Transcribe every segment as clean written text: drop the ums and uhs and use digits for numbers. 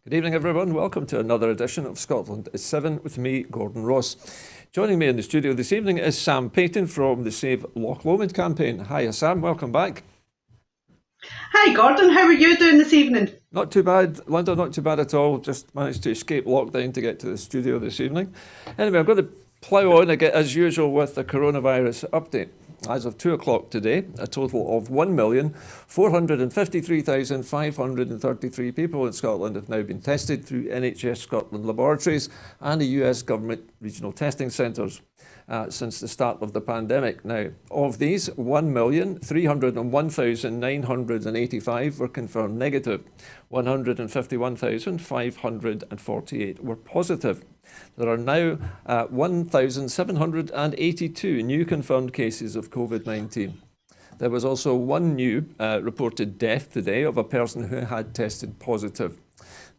Good evening, everyone. Welcome to another edition of Scotland is 7 with me, Gordon Ross. Joining me in the studio this evening is Sam Paton from the Save Loch Lomond campaign. Hiya, Sam. Welcome back. Hi, Gordon. How are you doing this evening? Not too bad, Linda. Not too bad at all. Just managed to escape lockdown to get to the studio this evening. Anyway, I'm going to plough on again, as usual, with the coronavirus update. As of 2 o'clock today, a total of 1,453,533 people in Scotland have now been tested through NHS Scotland laboratories and the US government regional testing centres since the start of the pandemic. Now, of these, 1,301,985 were confirmed negative. 151,548 were positive. There are now 1,782 new confirmed cases of COVID-19. There was also one new reported death today of a person who had tested positive.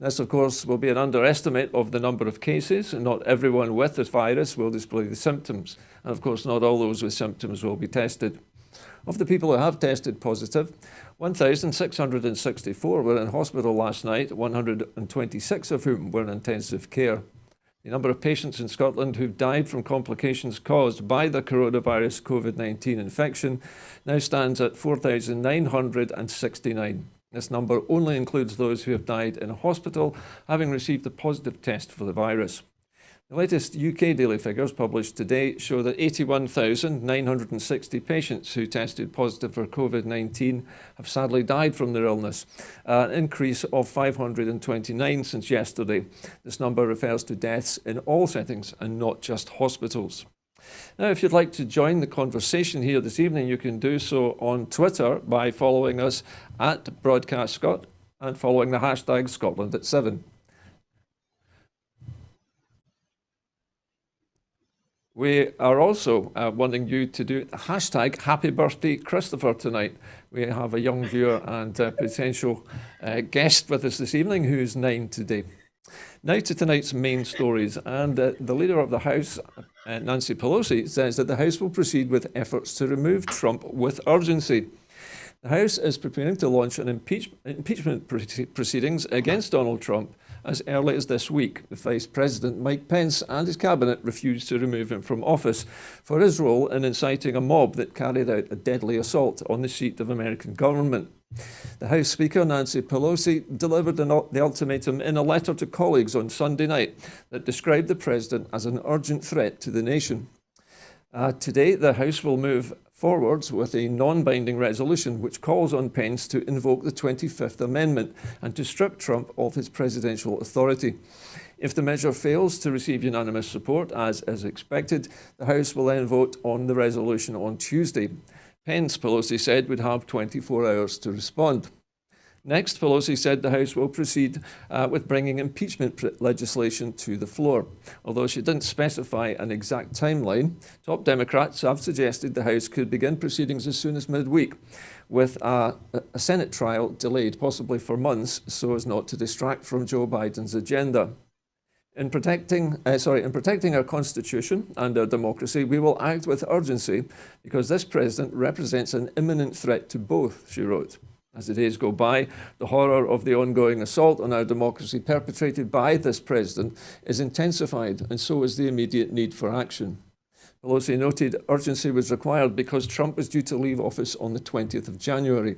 This, of course, will be an underestimate of the number of cases, and not everyone with this virus will display the symptoms. And of course, not all those with symptoms will be tested. Of the people who have tested positive, 1,664 were in hospital last night, 126 of whom were in intensive care. The number of patients in Scotland who've died from complications caused by the coronavirus COVID-19 infection now stands at 4,969. This number only includes those who have died in a hospital having received a positive test for the virus. The latest UK daily figures published today show that 81,960 patients who tested positive for COVID-19 have sadly died from their illness, an increase of 529 since yesterday. This number refers to deaths in all settings and not just hospitals. Now, if you'd like to join the conversation here this evening, you can do so on Twitter by following us at BroadcastScot and following the hashtag Scotland at 7. We are also wanting you to do hashtag Happy Birthday Christopher tonight. We have a young viewer and potential guest with us this evening who's 9 today. Now to tonight's main stories, and the Leader of the House, Nancy Pelosi, says that the House will proceed with efforts to remove Trump with urgency. The House is preparing to launch an impeachment proceedings against Donald Trump as early as this week. The Vice President, Mike Pence, and his cabinet refused to remove him from office for his role in inciting a mob that carried out a deadly assault on the seat of American government. The House Speaker, Nancy Pelosi, delivered the ultimatum in a letter to colleagues on Sunday night that described the President as an urgent threat to the nation. Today, the House will move forwards with a non-binding resolution which calls on Pence to invoke the 25th Amendment and to strip Trump of his presidential authority. If the measure fails to receive unanimous support, as is expected, the House will then vote on the resolution on Tuesday. Pence, Pelosi said, would have 24 hours to respond. Next, Pelosi said the House will proceed with bringing impeachment legislation to the floor. Although she didn't specify an exact timeline, top Democrats have suggested the House could begin proceedings as soon as midweek, with a Senate trial delayed possibly for months so as not to distract from Joe Biden's agenda. In protecting our Constitution and our democracy, we will act with urgency because this president represents an imminent threat to both, she wrote. As the days go by, the horror of the ongoing assault on our democracy perpetrated by this president is intensified, and so is the immediate need for action. Pelosi noted urgency was required because Trump was due to leave office on the 20th of January.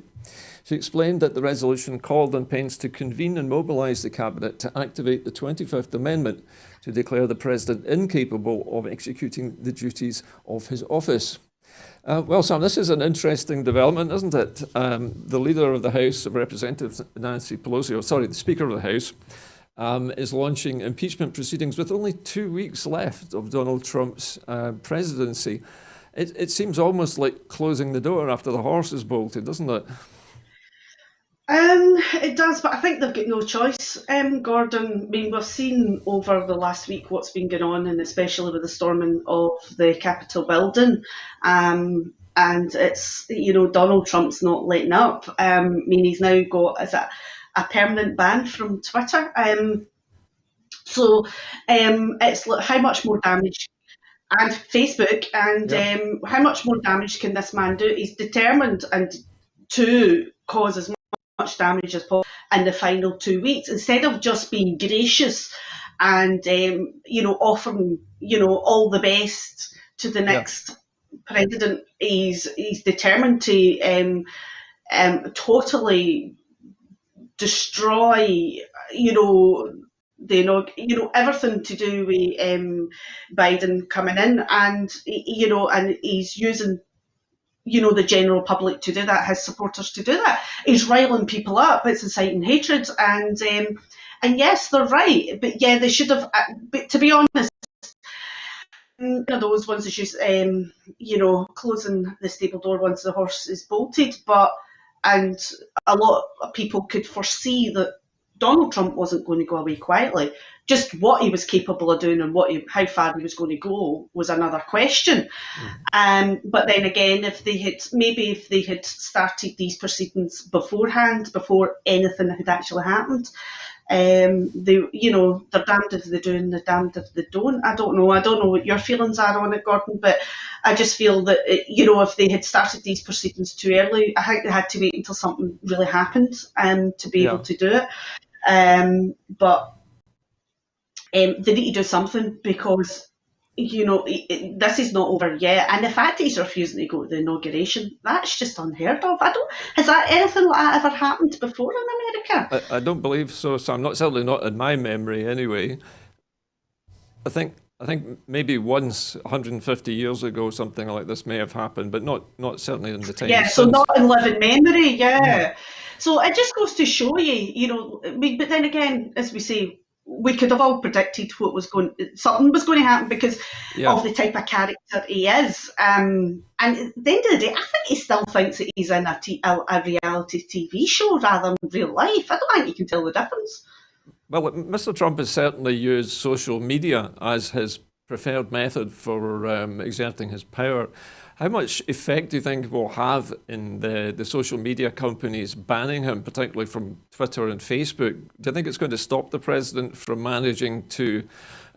She explained that the resolution called on Pence to convene and mobilize the cabinet to activate the 25th Amendment to declare the president incapable of executing the duties of his office. Well, Sam, this is an interesting development, isn't it? The Leader of the House of Representatives, Nancy Pelosi, the Speaker of the House, is launching impeachment proceedings with only 2 weeks left of Donald Trump's presidency. It seems almost like closing the door after the horse is bolted, doesn't it? It does, but I think they've got no choice, Gordon. I mean, we've seen over the last week what's been going on, and especially with the storming of the Capitol building. And it's, Donald Trump's not letting up. I mean, he's now got a permanent ban from Twitter. So it's like how much more damage, and Facebook, and how much more damage can this man do? He's determined and to cause as much damage as possible in the final 2 weeks, instead of just being gracious and offering all the best to the Yeah. next president. He's determined to totally destroy everything to do with Biden coming in, and and he's using the general public to do that, his supporters to do that. He's riling people up. It's inciting hatred, and yes, they're right, but yeah, they should have. But to be honest, one of those ones is just closing the stable door once the horse is bolted. And a lot of people could foresee that Donald Trump wasn't going to go away quietly. Just what he was capable of doing and how far he was going to go was another question. But then again, if they had started these proceedings beforehand, before anything had actually happened, they're damned if they do and they're damned if they don't. I don't know what your feelings are on it, Gordon, but I just feel that if they had started these proceedings too early, I think they had to wait until something really happened to be able to do it. But they need to do something, because this is not over yet. And the fact that he's refusing to go to the inauguration, that's just unheard of. Has that anything like that ever happened before in America? I don't believe so, Sam. Certainly not in my memory, anyway. I think maybe once, 150 years ago, something like this may have happened, but not certainly in the time. Yeah, so not in living memory. Yeah. So it just goes to show you, but then again, as we say, we could have all predicted something was going to happen, because of the type of character he is. And at the end of the day, I think he still thinks that he's in a reality TV show rather than real life. I don't think you can tell the difference. Well, Mr. Trump has certainly used social media as his preferred method for exerting his power. How much effect do you think it will have in the social media companies banning him, particularly from Twitter and Facebook? Do you think it's going to stop the president from managing to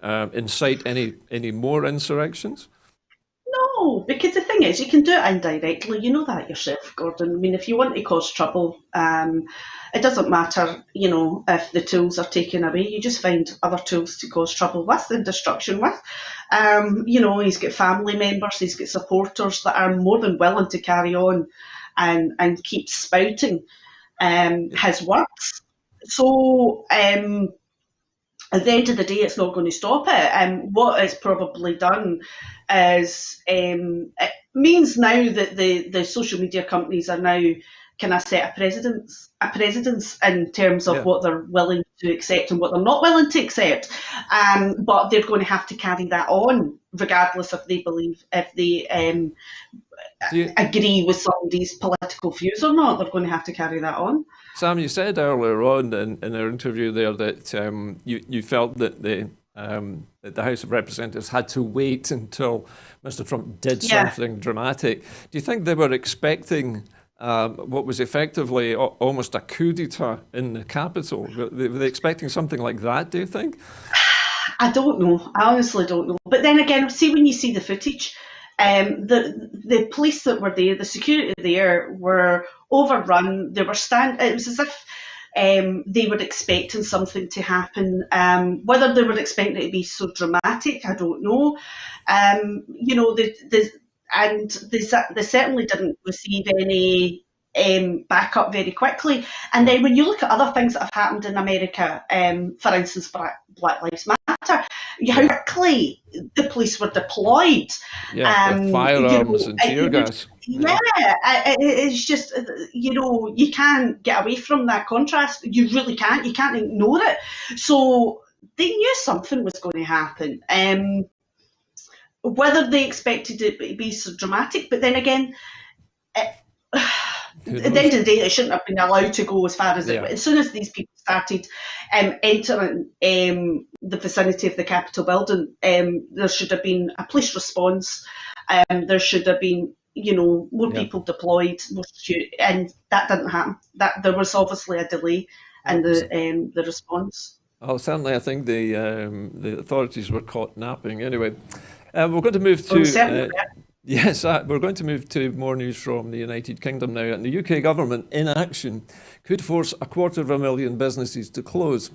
incite any more insurrections? No, because the thing is, you can do it indirectly. You know that yourself, Gordon. I mean, if you want to cause trouble, it doesn't matter, if the tools are taken away. You just find other tools to cause trouble with and destruction with. He's got family members, he's got supporters that are more than willing to carry on and keep spouting his works. So at the end of the day, it's not going to stop it. What it's probably done is it means now that the social media companies are now kind of set a precedence in terms of what they're willing to accept and what they're not willing to accept. But they're going to have to carry that on, regardless if they agree with somebody's political views or not. They're going to have to carry that on. Sam, you said earlier on in our interview there that you felt that the House of Representatives had to wait until Mr. Trump did something dramatic. Do you think they were expecting what was effectively almost a coup d'etat in the Capitol? Were they expecting something like that, do you think? I don't know. I honestly don't know. But then again, when you see the footage, the police that were there, the security there, were overrun. They were it was as if they were expecting something to happen. Whether they were expecting it to be so dramatic, I don't know. They certainly didn't receive any backup very quickly. And then when you look at other things that have happened in America, for instance, Black Lives Matter, how quickly the police were deployed. With firearms and tear gas. It's just, you can't get away from that contrast. You really can't. You can't ignore it. So they knew something was going to happen. Whether they expected it to be so dramatic, but then again, at the end of the day, it shouldn't have been allowed to go as far as it went. As soon as these people started entering the vicinity of the Capitol building, there should have been a police response. There should have been, more people deployed, and that didn't happen. There was obviously a delay in the response. Oh, certainly, I think the authorities were caught napping. Anyway, we're going to move to Yes, we're going to move to more news from the United Kingdom now. And the UK government, in action, could force 250,000 businesses to close.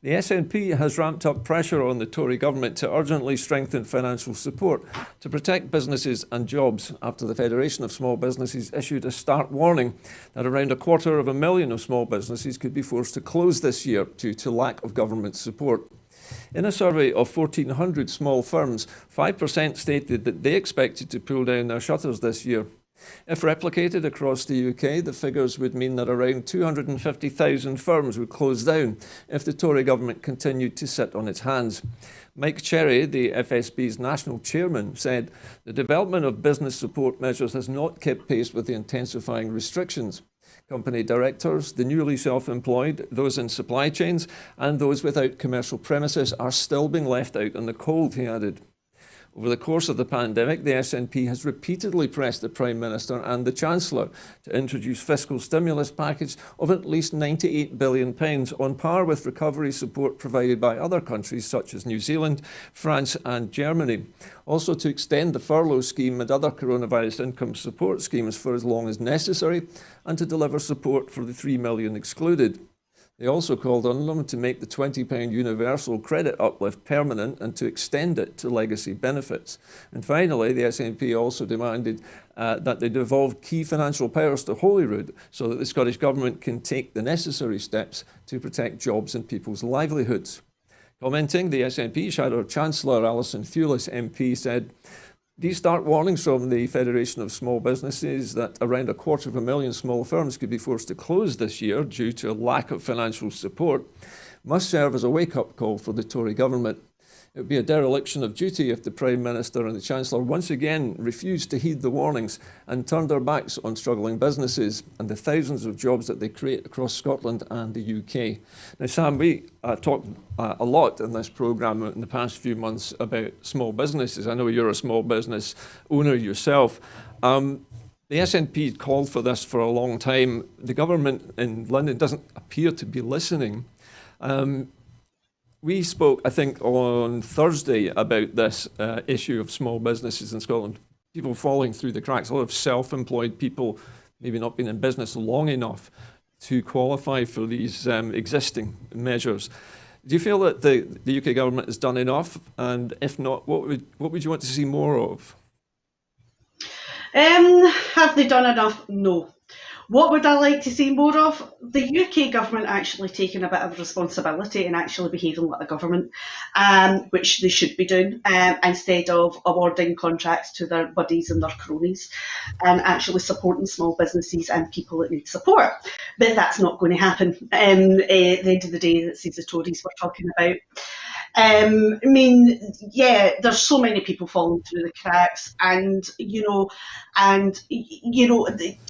The SNP has ramped up pressure on the Tory government to urgently strengthen financial support to protect businesses and jobs after the Federation of Small Businesses issued a stark warning that around 250,000 of small businesses could be forced to close this year due to lack of government support. In a survey of 1,400 small firms, 5% stated that they expected to pull down their shutters this year. If replicated across the UK, the figures would mean that around 250,000 firms would close down if the Tory government continued to sit on its hands. Mike Cherry, the FSB's national chairman, said the development of business support measures has not kept pace with the intensifying restrictions. Company directors, the newly self-employed, those in supply chains, and those without commercial premises are still being left out in the cold, he added. Over the course of the pandemic, the SNP has repeatedly pressed the Prime Minister and the Chancellor to introduce fiscal stimulus package of at least £98 billion, on par with recovery support provided by other countries such as New Zealand, France and Germany. Also to extend the furlough scheme and other coronavirus income support schemes for as long as necessary, and to deliver support for the 3 million excluded. They also called on them to make the £20 universal credit uplift permanent and to extend it to legacy benefits. And finally, the SNP also demanded that they devolve key financial powers to Holyrood so that the Scottish Government can take the necessary steps to protect jobs and people's livelihoods. Commenting, the SNP Shadow Chancellor Alison Thewlis MP said, these stark warnings from the Federation of Small Businesses that around 250,000 small firms could be forced to close this year due to a lack of financial support must serve as a wake-up call for the Tory government. It would be a dereliction of duty if the Prime Minister and the Chancellor once again refused to heed the warnings and turned their backs on struggling businesses and the thousands of jobs that they create across Scotland and the UK. Now, Sam, we talked a lot in this programme in the past few months about small businesses. I know you're a small business owner yourself. The SNP called for this for a long time. The government in London doesn't appear to be listening. We spoke, I think, on Thursday about this issue of small businesses in Scotland, people falling through the cracks, a lot of self-employed people maybe not been in business long enough to qualify for these existing measures. Do you feel that the UK government has done enough? And if not, what would you want to see more of? Have they done enough? No. What would I like to see more of? The UK government actually taking a bit of responsibility and actually behaving like a government, which they should be doing, instead of awarding contracts to their buddies and their cronies, and actually supporting small businesses and people that need support. But that's not going to happen. At the end of the day, that's the Tories we're talking about. I mean, yeah, there's so many people falling through the cracks, and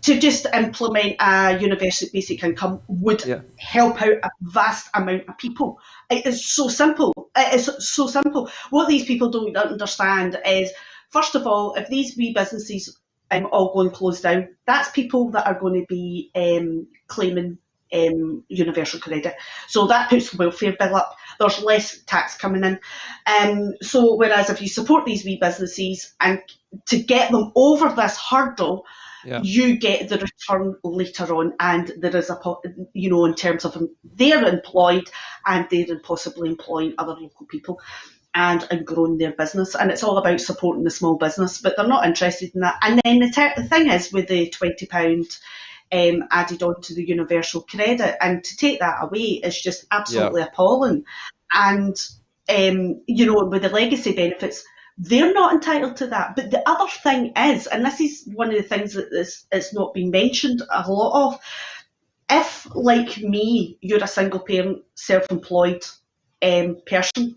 to just implement a universal basic income would help out a vast amount of people. It is so simple. It is so simple. What these people don't understand is, first of all, if these wee businesses all go and close down, that's people that are going to be claiming universal credit. So that puts the welfare bill up. There's less tax coming in. So whereas if you support these wee businesses and to get them over this hurdle, you get the return later on, and there is in terms of they're employed and they're possibly employing other local people and growing their business. And it's all about supporting the small business, but they're not interested in that. And then the thing is, with the £20 added on to the universal credit, and to take that away is just absolutely appalling. And with the legacy benefits, they're not entitled to that. But the other thing is, and this is one of the things that it's not been mentioned a lot of, if, like me, you're a single parent, self-employed person,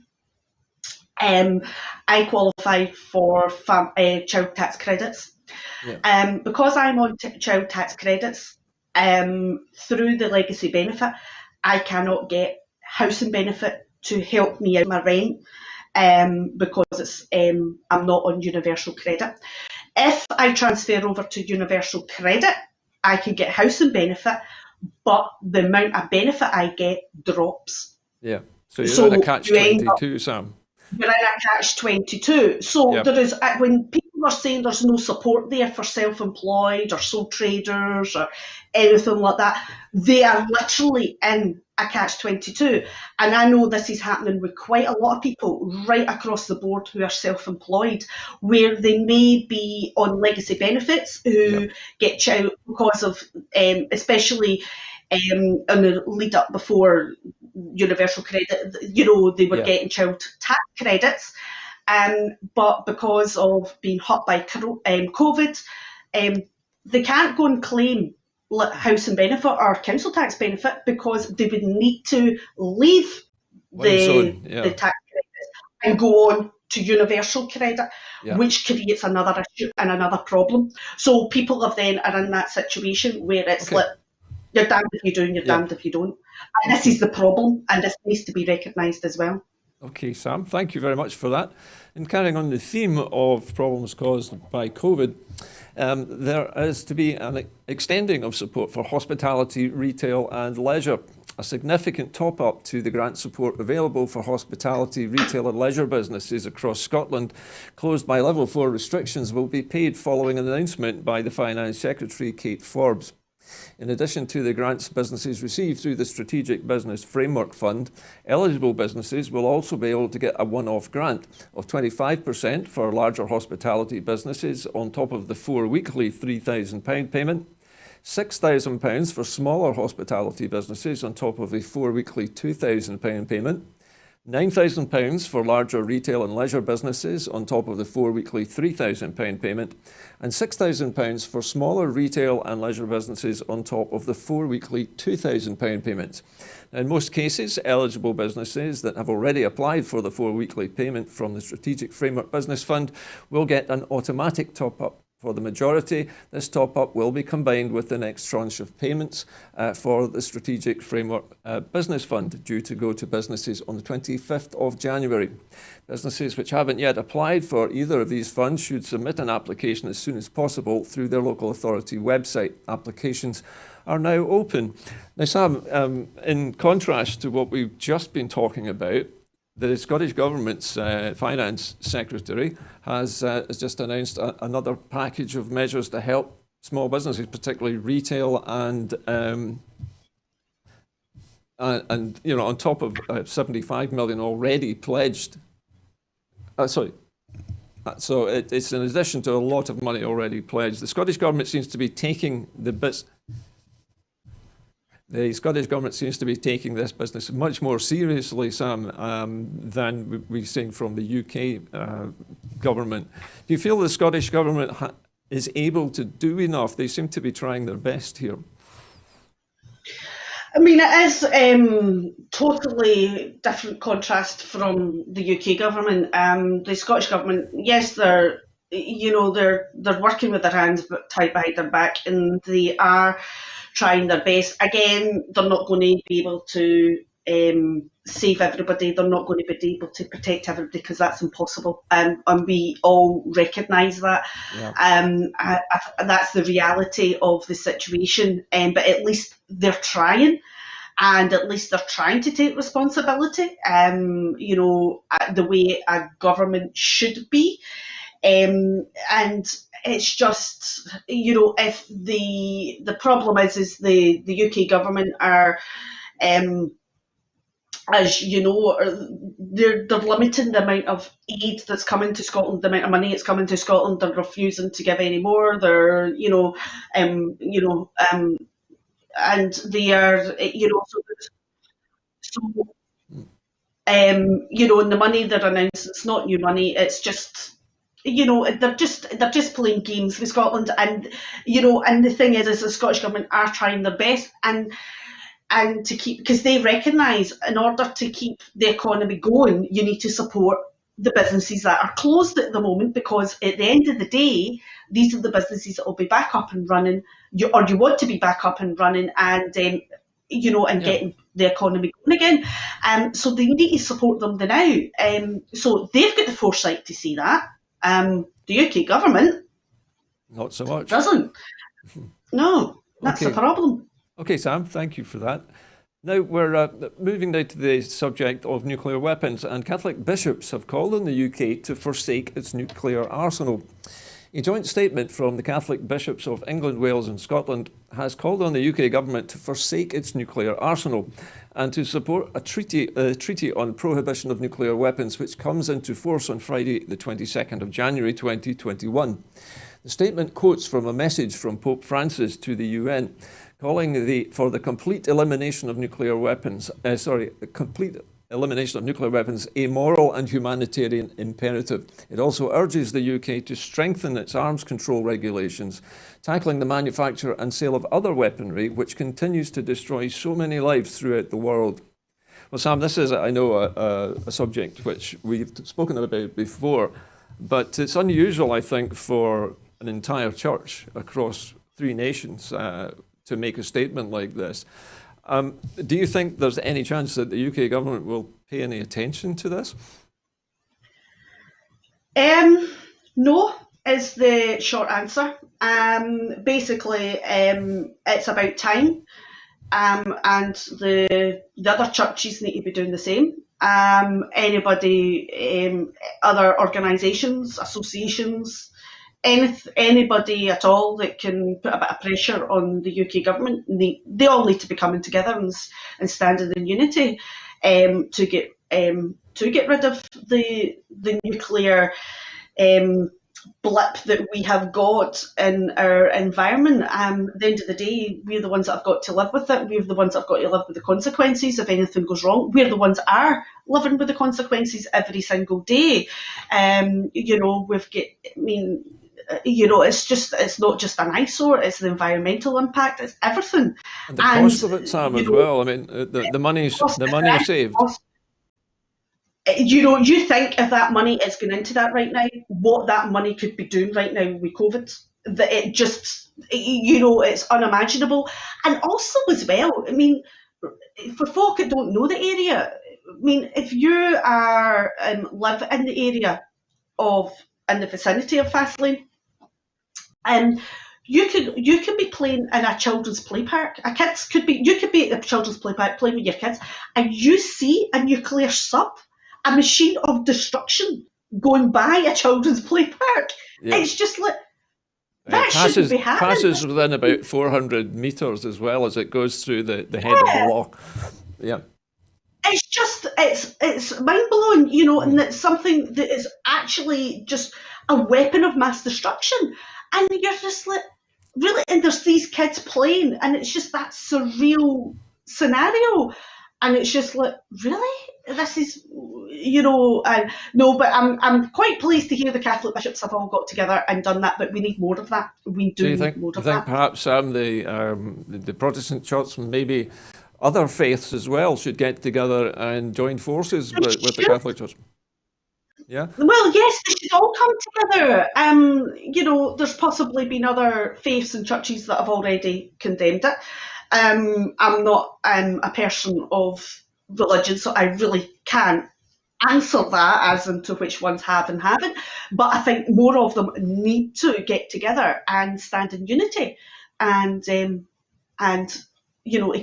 I qualify for child tax credits. Because I'm on child tax credits, through the legacy benefit, I cannot get housing benefit to help me out my rent, because I'm not on universal credit. If I transfer over to universal credit, I can get housing benefit, but the amount of benefit I get drops. Yeah, so you're in a catch-22, Sam. You're in a catch-22. So there is, when people are saying there's no support there for self-employed or sole traders or anything like that. They are literally in a catch-22. And I know this is happening with quite a lot of people right across the board who are self-employed, where they may be on legacy benefits, who get child because of, especially in the lead up before universal credit, they were getting child tax credits. But because of being hit by COVID, they can't go and claim housing benefit or council tax benefit because they would need to leave the tax credits and go on to universal credit, which creates another issue and another problem. So people are then in that situation where it's like, you're damned if you do and you're damned if you don't. And this is the problem, and this needs to be recognised as well. Okay, Sam, thank you very much for that. And carrying on the theme of problems caused by COVID, there is to be an extending of support for hospitality, retail and leisure. A significant top-up to the grant support available for hospitality, retail and leisure businesses across Scotland closed by level 4 restrictions will be paid following an announcement by the Finance Secretary, Kate Forbes. In addition to the grants businesses receive through the Strategic Business Framework Fund, eligible businesses will also be able to get a one-off grant of 25% for larger hospitality businesses on top of the 4 weekly £3,000 payment, £6,000 for smaller hospitality businesses on top of a 4 weekly £2,000 payment, £9,000 for larger retail and leisure businesses on top of the 4 weekly £3,000 payment, and £6,000 for smaller retail and leisure businesses on top of the 4 weekly £2,000 payments. In most cases, eligible businesses that have already applied for the 4 weekly payment from the Strategic Framework Business Fund will get an automatic top-up. For the majority, this top-up will be combined with the next tranche of payments for the Strategic Framework Business Fund, due to go to businesses on the 25th of January. Businesses which haven't yet applied for either of these funds should submit an application as soon as possible through their local authority website. Applications are now open. Now, Sam, in contrast to what we've just been talking about, the Scottish Government's Finance Secretary has just announced another package of measures to help small businesses, particularly retail and on top of 75 million already pledged. So it's in addition to a lot of money already pledged. The Scottish Government seems to be taking this business much more seriously, Sam, than we've seen from the UK government. Do you feel the Scottish Government is able to do enough? They seem to be trying their best here. I mean, it is totally different contrast from the UK government. The Scottish Government, yes, they're working with their hands tied behind their back, and they are trying their best. Again, they're not going to be able to save everybody. They're not going to be able to protect everybody because that's impossible. And we all recognise that. Yeah. That's the reality of the situation. But at least they're trying. And at least they're trying to take responsibility, the way a government should be. And it's just, if the problem is the UK government are, as you know, they're limiting the amount of aid that's coming to Scotland, the amount of money that's coming to Scotland. They're refusing to give any more. They're, and they are, and the money they're announcing, it's not new money. It's just, they're just playing games with Scotland, and and the thing is the Scottish Government are trying their best, and to keep, because they recognise in order to keep the economy going, you need to support the businesses that are closed at the moment, because at the end of the day, these are the businesses that will be back up and running, you want to be back up and running, and getting the economy going again. So they need to support them now. So they've got the foresight to see that. The UK government, not so much, doesn't. No, that's the problem. Okay, Sam, thank you for that. Now we're moving now to the subject of nuclear weapons, and Catholic bishops have called on the UK to forsake its nuclear arsenal. A joint statement from the Catholic bishops of England, Wales and Scotland has called on the UK government to forsake its nuclear arsenal and to support a treaty on prohibition of nuclear weapons, which comes into force on Friday, the 22nd of January 2021. The statement quotes from a message from Pope Francis to the UN, calling for the complete elimination of nuclear weapons, a moral and humanitarian imperative. It also urges the UK to strengthen its arms control regulations, tackling the manufacture and sale of other weaponry, which continues to destroy so many lives throughout the world. Well, Sam, this is, I know, a subject which we've spoken about before, but it's unusual, I think, for an entire church across 3 nations to make a statement like this. Do you think there's any chance that the UK government will pay any attention to this? No, is the short answer. Basically, it's about time, and the other churches need to be doing the same. Anybody, other organisations, associations, anybody at all that can put a bit of pressure on the UK government, they all need to be coming together and standing in unity to get rid of the nuclear blip that we have got in our environment. At the end of the day, we're the ones that have got to live with it. We're the ones that have got to live with the consequences if anything goes wrong. We're the ones that are living with the consequences every single day. We've got, it's not just an eyesore, it's the environmental impact, it's everything. And the cost of it, Sam, as well. I mean, the money saved. You think if that money is going into that right now, what that money could be doing right now with COVID, that it just, it's unimaginable. And also as well, I mean, for folk that don't know the area, I mean, if you are live in the area in the vicinity of Fastlane, you could be playing in a children's play park. You could be at the children's play park playing with your kids, and you see a nuclear sub, a machine of destruction going by a children's play park. Yeah. It's just like that shouldn't be happening. Passes within about 400 metres as well as it goes through the head of the lock. Yeah. It's mind blowing, and it's something that is actually just a weapon of mass destruction. And you're just like, really? And there's these kids playing, and it's just that surreal scenario. And it's just like, really? This is, no, but I'm quite pleased to hear the Catholic bishops have all got together and done that, but we need more of that. We do need more of that. Do you think perhaps the Protestant church, maybe other faiths as well, should get together and join forces with the Catholic Church? Yeah. Well, yes, they should all come together. There's possibly been other faiths and churches that have already condemned it. I'm not a person of religion, so I really can't answer that as into which ones have and haven't. But I think more of them need to get together and stand in unity and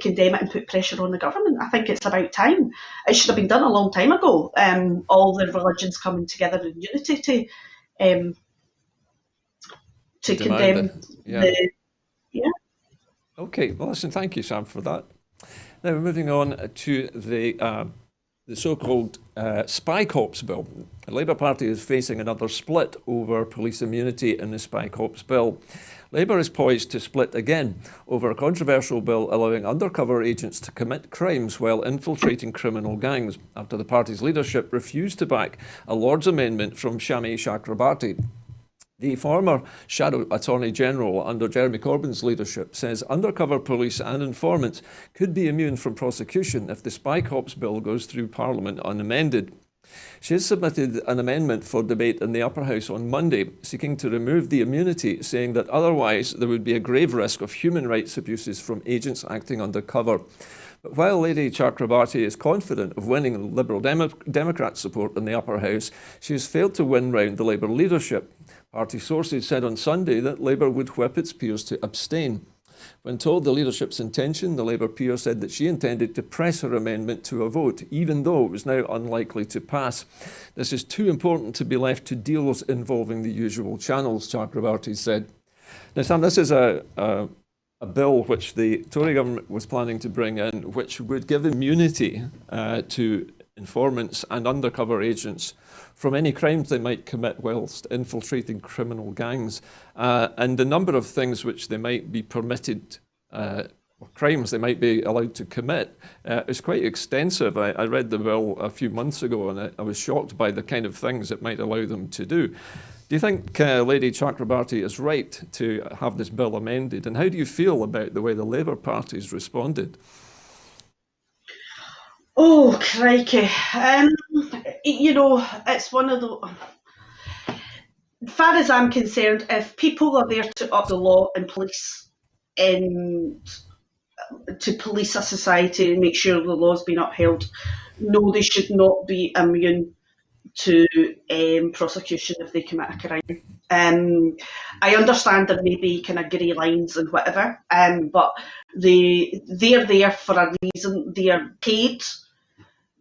condemn it and put pressure on the government. I think it's about time. It should have been done a long time ago. All the religions coming together in unity to condemn Okay, well, listen, thank you, Sam, for that. Now, we're moving on to the so-called Spy Cops Bill. The Labour Party is facing another split over police immunity in the Spy Cops Bill. Labour is poised to split again over a controversial bill allowing undercover agents to commit crimes while infiltrating criminal gangs after the party's leadership refused to back a Lord's amendment from Shami Chakrabarti. The former Shadow Attorney General under Jeremy Corbyn's leadership says undercover police and informants could be immune from prosecution if the Spy Cops Bill goes through Parliament unamended. She has submitted an amendment for debate in the Upper House on Monday, seeking to remove the immunity, saying that otherwise there would be a grave risk of human rights abuses from agents acting undercover. But while Lady Chakrabarti is confident of winning Liberal Democrat support in the Upper House, she has failed to win round the Labour leadership. Party sources said on Sunday that Labour would whip its peers to abstain. When told the leadership's intention, the Labour peer said that she intended to press her amendment to a vote, even though it was now unlikely to pass. This is too important to be left to deals involving the usual channels, Chakrabarti said. Now, Sam, this is a bill which the Tory government was planning to bring in, which would give immunity to informants and undercover agents from any crimes they might commit whilst infiltrating criminal gangs. And the number of things which they might be permitted, or crimes they might be allowed to commit, is quite extensive. I read the bill a few months ago, and I was shocked by the kind of things it might allow them to do. Do you think Lady Chakrabarti is right to have this bill amended? And how do you feel about the way the Labour Party's responded? Oh, crikey. It's one of the... As far as I'm concerned, if people are there to up the law and police, and to police a society and make sure the law's been upheld, no, they should not be immune to prosecution if they commit a crime. I understand there may be kind of grey lines and whatever, but they're there for a reason. They are paid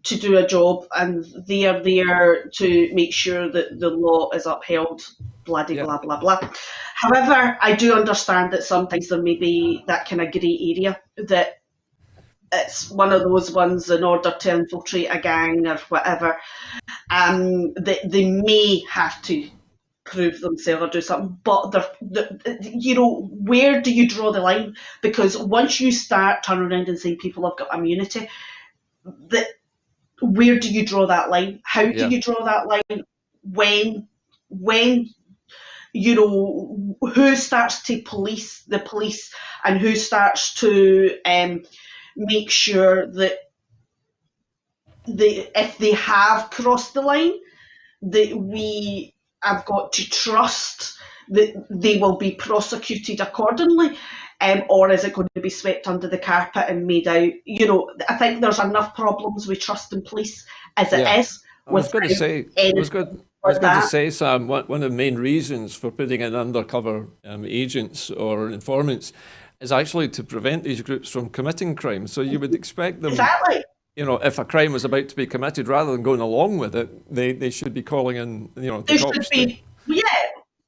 to do a job, and they are there to make sure that the law is upheld, blah, blah, blah, blah. However, I do understand that sometimes there may be that kind of grey area, that it's one of those ones in order to infiltrate a gang or whatever, that they may have to prove themselves or do something. But where do you draw the line? Because once you start turning around and saying people have got immunity, where do you draw that line? How do you draw that line? When who starts to police the police, and who starts to make sure that if they have crossed the line, that we have got to trust that they will be prosecuted accordingly, or is it going to be swept under the carpet and made out? I think there's enough problems with trust in police as it is. I was going to say, Sam, one of the main reasons for putting in undercover agents or informants is actually to prevent these groups from committing crimes. So you would expect them, if a crime was about to be committed, rather than going along with it, they should be calling in, the cops.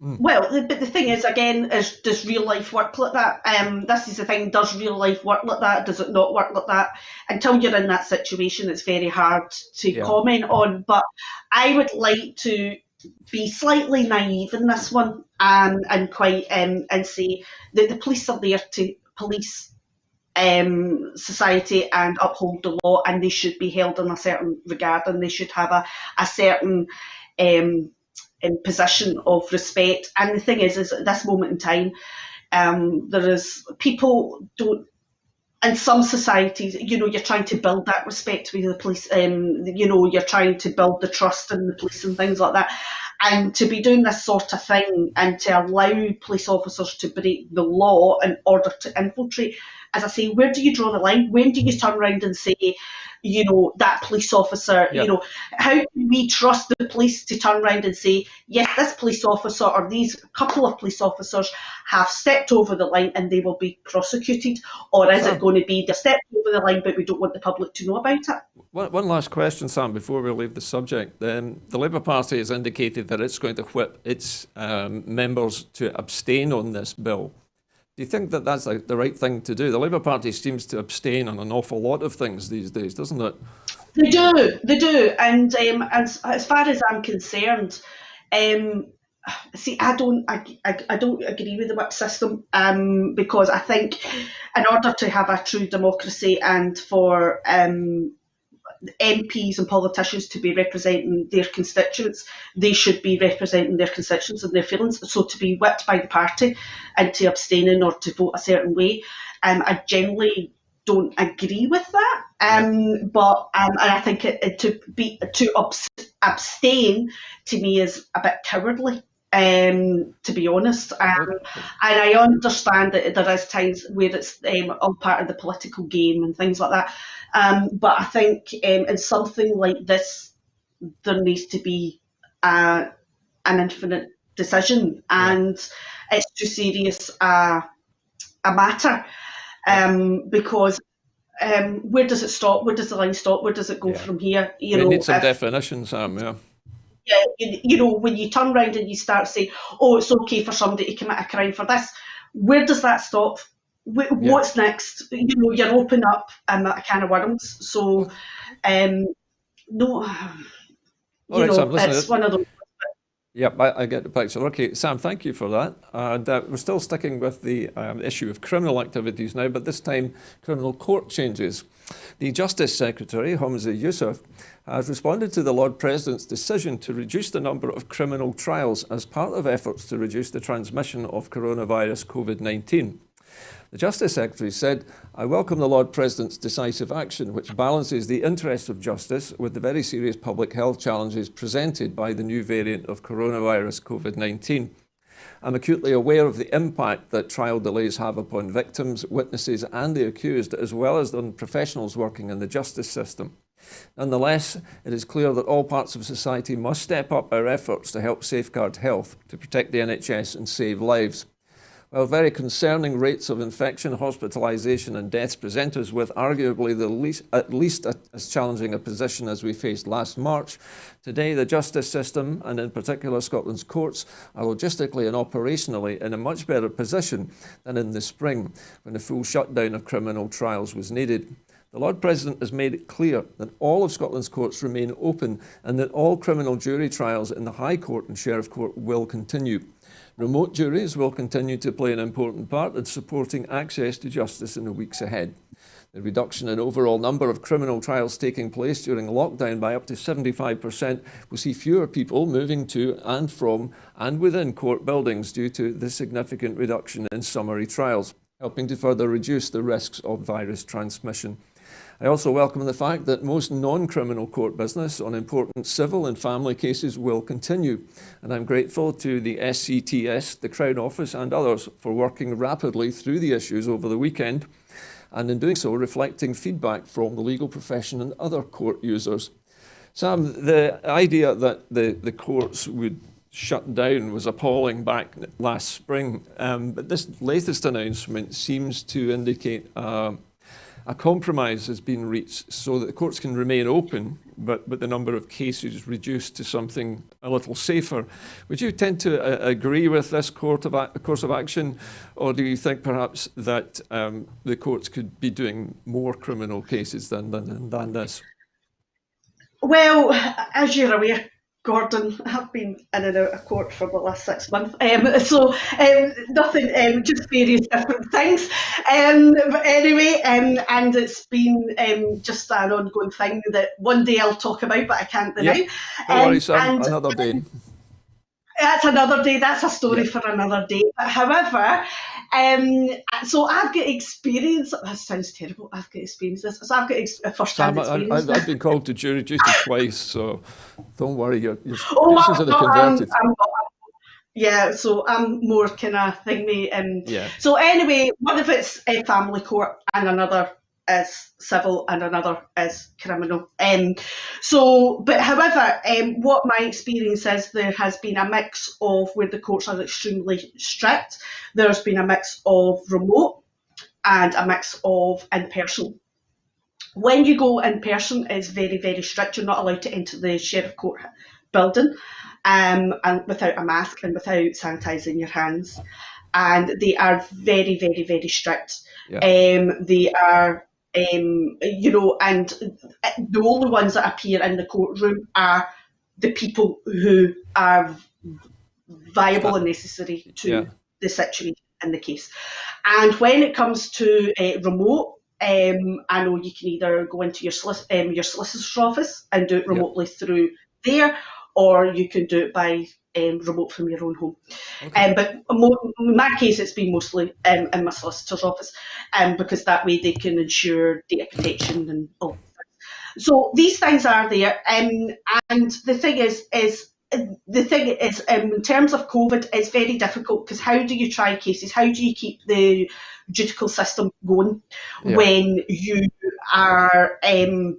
Well, but the thing is, again, does real life work like that? This is the thing, does real life work like that? Does it not work like that? Until you're in that situation, it's very hard to comment on. But I would like to be slightly naive in this one, and quite and say that the police are there to police society and uphold the law, and they should be held in a certain regard, and they should have a certain position of respect. And the thing is at this moment in time, there is people don't. In some societies, you're trying to build that respect with the police. You're trying to build the trust in the police and things like that. And to be doing this sort of thing and to allow police officers to break the law in order to infiltrate, as I say, where do you draw the line? When do you turn around and say, that police officer, how can we trust the police to turn around and say, yes, this police officer or these couple of police officers have stepped over the line and they will be prosecuted? Or is it going to be they stepped over the line but we don't want the public to know about it? One last question, Sam, before we leave the subject. The Labour Party has indicated that it's going to whip its members to abstain on this bill. Do you think that that's the right thing to do? The Labour Party seems to abstain on an awful lot of things these days, doesn't it? They do. And as far as I'm concerned, see, I don't agree with the whip system, because I think in order to have a true democracy and for MPs and politicians to be representing their constituents, they should be representing their constituents and their feelings. So to be whipped by the party and to abstaining or to vote a certain way, I generally don't agree with that. But and I think to abstain to me is a bit cowardly. To be honest, and I understand that there is times where it's all part of the political game and things like that. But I think in something like this, there needs to be an infinite decision, and it's too serious a matter, because where does it stop? Where does the line stop? Where does it go from here? We need some definition, Sam. Yeah, you know, when you turn around and you start saying, "Oh, it's okay for somebody to commit a crime for this," where does that stop? What's next? You know, you're opening up a can of worms. So, no, All right, Sam, listen, it's one of those. Yep, I get the picture. Okay, Sam, thank you for that. And we're still sticking with the issue of criminal activities now, but this time criminal court changes. The Justice Secretary, Humza Yousaf, has responded to the Lord President's decision to reduce the number of criminal trials as part of efforts to reduce the transmission of coronavirus COVID-19. The Justice Secretary said, "I welcome the Lord President's decisive action, which balances the interests of justice with the very serious public health challenges presented by the new variant of coronavirus COVID-19. I'm acutely aware of the impact that trial delays have upon victims, witnesses and the accused, as well as on professionals working in the justice system. Nonetheless, it is clear that all parts of society must step up our efforts to help safeguard health, to protect the NHS and save lives. While very concerning rates of infection, hospitalisation and deaths present us with arguably at least as challenging a position as we faced last March, today the justice system, and in particular Scotland's courts, are logistically and operationally in a much better position than in the spring, when a full shutdown of criminal trials was needed. The Lord President has made it clear that all of Scotland's courts remain open and that all criminal jury trials in the High Court and Sheriff Court will continue. Remote juries will continue to play an important part in supporting access to justice in the weeks ahead. The reduction in overall number of criminal trials taking place during lockdown by up to 75% will see fewer people moving to and from and within court buildings due to the significant reduction in summary trials, helping to further reduce the risks of virus transmission. I also welcome the fact that most non-criminal court business on important civil and family cases will continue, and I'm grateful to the SCTS, the Crown Office and others for working rapidly through the issues over the weekend, and in doing so reflecting feedback from the legal profession and other court users. Sam, the idea that the courts would shut down was appalling back last spring, but this latest announcement seems to indicate a compromise has been reached so that the courts can remain open, but the number of cases reduced to something a little safer. Would you tend to agree with this course of action, or do you think perhaps that the courts could be doing more criminal cases than this? Well, as you're aware, Gordon, I've been in and out of court for the last 6 months, so nothing, just various different things. But anyway, and it's been just an ongoing thing that one day I'll talk about, but I can't deny. Yep. Don't worry, Sam, another day. That's another day, that's a story for another day. But however, so I've got experience, that sounds terrible, I've got experience this, so I've got first-hand experience. I've been called to jury duty twice, so don't worry, your patients are converted. Yeah, so I'm more kind of thingy. So anyway, one of it's a family court and another is civil and another is criminal. But however, what my experience is, there has been a mix of where the courts are extremely strict. There's been a mix of remote and a mix of in-person. When you go in person, it's very, very strict. You're not allowed to enter the Sheriff Court building and without a mask and without sanitising your hands. And they are very, very, very strict. They are and the only ones that appear in the courtroom are the people who are viable and necessary to the situation in the case. And when it comes to remote, I know you can either go into your solicitor's office and do it remotely through there, or you can do it by remote from your own home. But in my case, it's been mostly in my solicitor's office, because that way they can ensure data protection and all that. So these things are there, and the thing is in terms of COVID, it's very difficult, because how do you try cases? How do you keep the judicial system going when you are in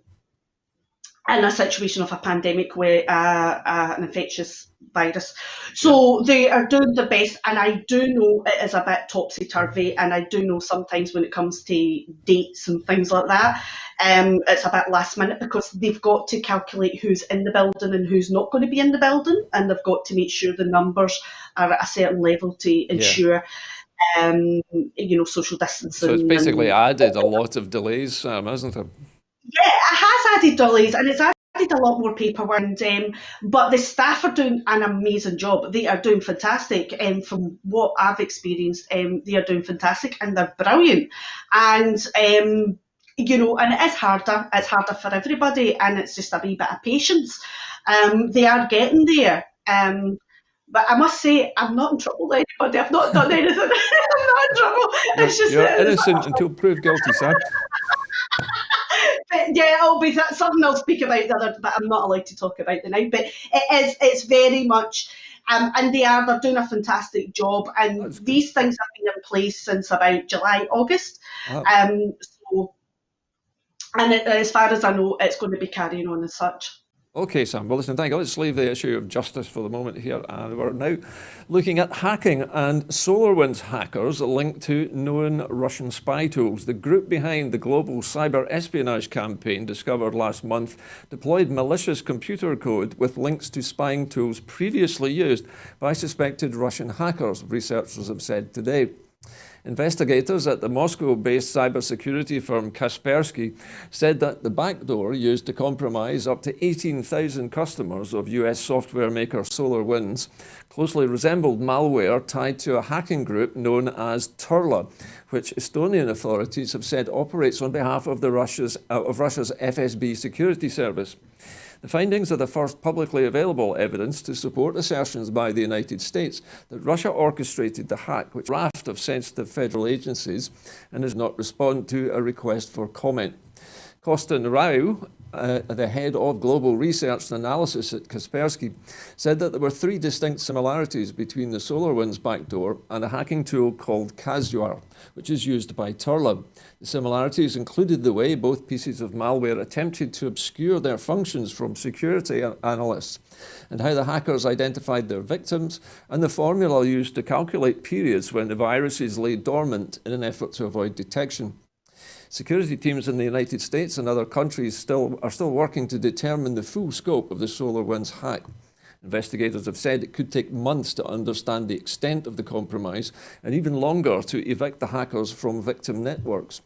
a situation of a pandemic where an infectious virus. So they are doing the best, and I do know it is a bit topsy-turvy, and I do know sometimes when it comes to dates and things like that, it's a bit last minute because they've got to calculate who's in the building and who's not going to be in the building, and they've got to make sure the numbers are at a certain level to ensure social distancing. So it's basically and added a lot of delays, Sam, hasn't it? Yeah, it has added delays, and it's added a lot more paperwork. But the staff are doing an amazing job. They are doing fantastic. From what I've experienced, they are doing fantastic, and they're brilliant. And and it is harder. It's harder for everybody, and it's just a wee bit of patience. They are getting there. But I must say, I'm not in trouble with anybody. I've not done anything. I'm not in trouble. It's just You're innocent until proved guilty, Sam. Yeah, it'll be something I'll speak about the other, but I'm not allowed to talk about it now. But it's very much, and they're doing a fantastic job. And these things have been in place since about July, August. So, and as far as I know, it's going to be carrying on as such. Okay, Sam. Well, listen, thank you. Let's leave the issue of justice for the moment here. And we're now looking at hacking and SolarWinds hackers linked to known Russian spy tools. The group behind the global cyber espionage campaign discovered last month deployed malicious computer code with links to spying tools previously used by suspected Russian hackers, researchers have said today. Investigators at the Moscow-based cybersecurity firm Kaspersky said that the backdoor used to compromise up to 18,000 customers of US software maker SolarWinds closely resembled malware tied to a hacking group known as Turla, which Estonian authorities have said operates on behalf of Russia's FSB security service. The findings are the first publicly available evidence to support assertions by the United States that Russia orchestrated the hack, which raft of sensitive federal agencies, and has not responded to a request for comment. Kostin Rau, the head of global research and analysis at Kaspersky, said that there were three distinct similarities between the SolarWinds backdoor and a hacking tool called Kazuar, which is used by Turla. The similarities included the way both pieces of malware attempted to obscure their functions from security analysts, and how the hackers identified their victims, and the formula used to calculate periods when the viruses lay dormant in an effort to avoid detection. Security teams in the United States and other countries are still working to determine the full scope of the SolarWinds hack. Investigators have said it could take months to understand the extent of the compromise and even longer to evict the hackers from victim networks.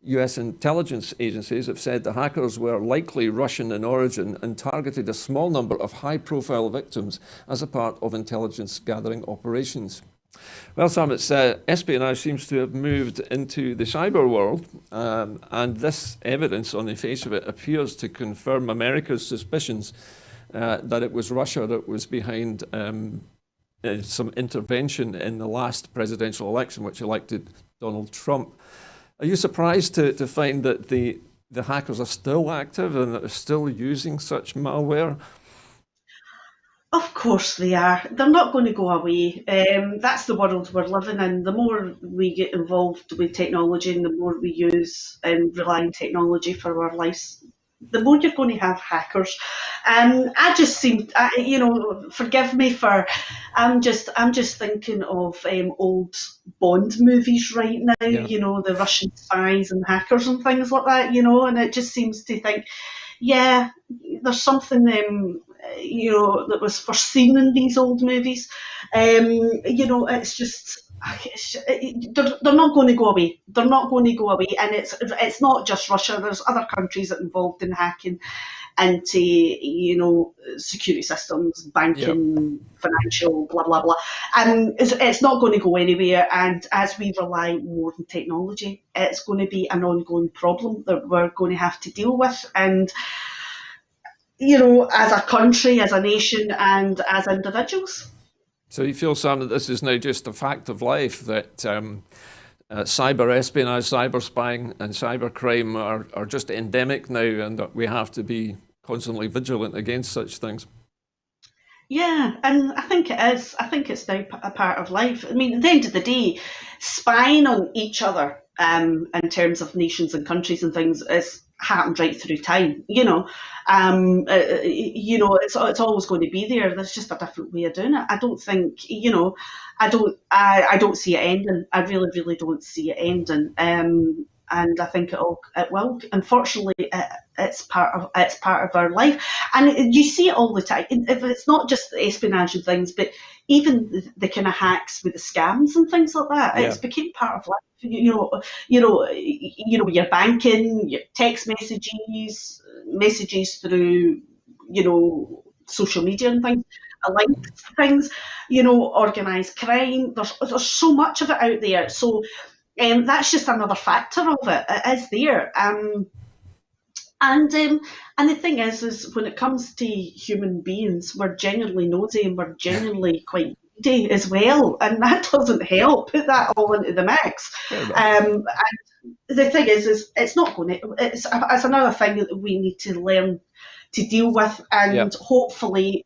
US intelligence agencies have said the hackers were likely Russian in origin and targeted a small number of high-profile victims as a part of intelligence gathering operations. Well, Sam, espionage seems to have moved into the cyber world, and this evidence on the face of it appears to confirm America's suspicions that it was Russia that was behind some intervention in the last presidential election, which elected Donald Trump. Are you surprised to find that the hackers are still active and that they're still using such malware? Of course they are. They're not going to go away. That's the world we're living in. The more we get involved with technology and the more we use and rely on technology for our lives, the more you're going to have hackers. I just seem, forgive me for, I'm just thinking of old Bond movies right now. Yeah. The Russian spies and hackers and things like that. And it just seems to think, yeah, there's something that was foreseen in these old movies. It's just they're not going to go away. They're not going to go away, and it's not just Russia. There's other countries that are involved in hacking into security systems, banking, financial, blah blah blah. And it's not going to go anywhere. And as we rely more on technology, it's going to be an ongoing problem that we're going to have to deal with. And as a country, as a nation, and as individuals. So you feel, Sam, that this is now just a fact of life, that cyber espionage, cyber spying, and cyber crime are just endemic now, and that we have to be constantly vigilant against such things? Yeah, and I think it is. I think it's now a part of life. I mean, at the end of the day, spying on each other in terms of nations and countries and things is happened right through time. It's always going to be there. There's just a different way of doing it. I don't think, I don't see it ending. I really, really don't see it ending. And I think it will. Unfortunately, it's part of our life, and you see it all the time. If it's not just the espionage and things, but even the kind of hacks with the scams and things like that, it's became part of life. Your banking, your text messages through, social media and things, links to things, organised crime. There's so much of it out there. So. That's just another factor of it. It is there. And the thing is when it comes to human beings, we're genuinely nosy and we're genuinely quite greedy as well, and that doesn't help. Put that all into the mix. And the thing is it's not going to. It's another thing that we need to learn to deal with, and hopefully